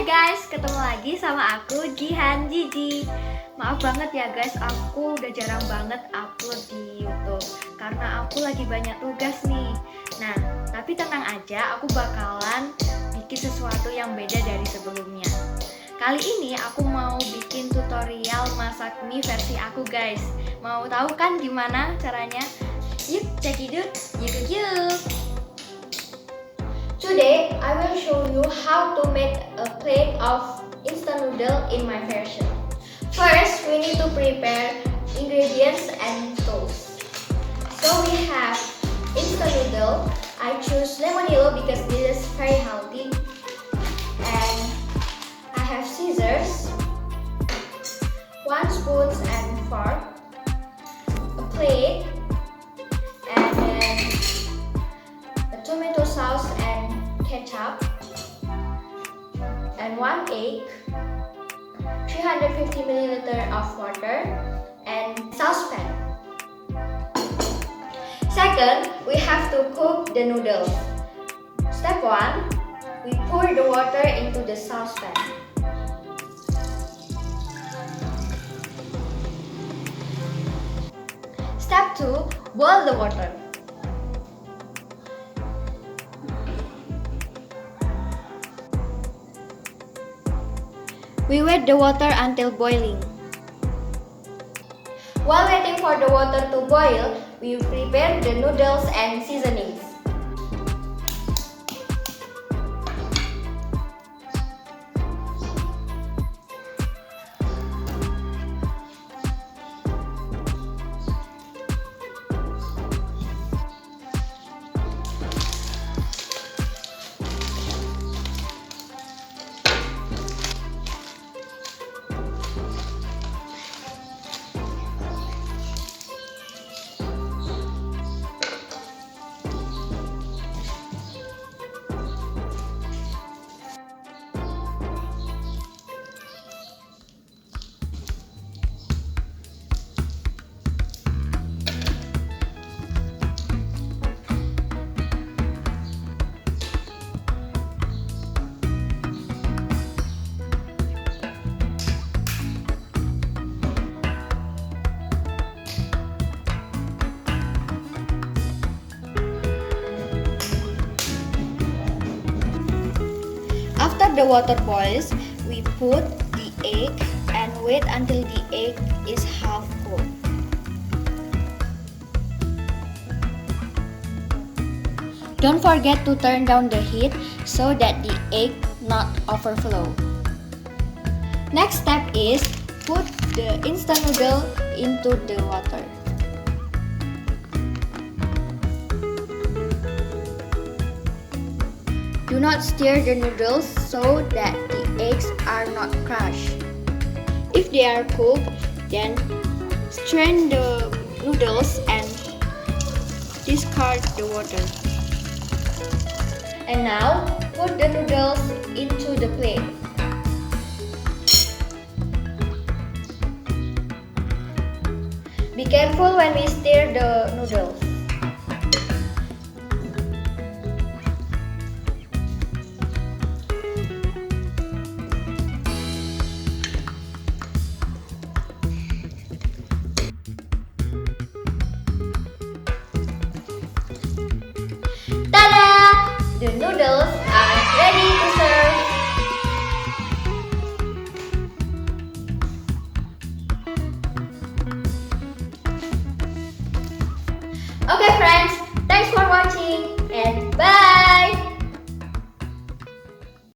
guys, ketemu lagi sama aku Jiji. Maaf banget ya guys, aku udah jarang banget upload di YouTube karena aku lagi banyak tugas nih. Nah, tapi tenang aja, aku bakalan bikin sesuatu yang beda dari sebelumnya. Kali ini aku mau bikin tutorial masak mie versi aku guys. Mau tahu kan gimana caranya? Yuk, check it out. Yuk. Today, I will show you how to make a plate of instant noodle in my version. First, we need to prepare ingredients and tools. So we have instant noodle. I choose lemon yellow because this is very healthy. And I have scissors, 1 spoon and fork, a plate, and then a tomato sauce and ketchup, and 1 egg, 350 ml of water, and saucepan. Second, we have to cook the noodles. Step 1, we pour the water into the saucepan. Step 2, boil the water. We wet the water until boiling. While waiting for the water to boil, we prepare the noodles and seasonings. After the water boils, we put the egg and wait until the egg is half cooked. Don't forget to turn down the heat so that the egg not overflow. Next step is put the instant noodle into the water. Do not stir the noodles so that the eggs are not crushed. If they are cooked, then strain the noodles and discard the water. And now, put the noodles into the plate. Be careful when we stir the noodles. The noodles are ready to serve. Okay friends,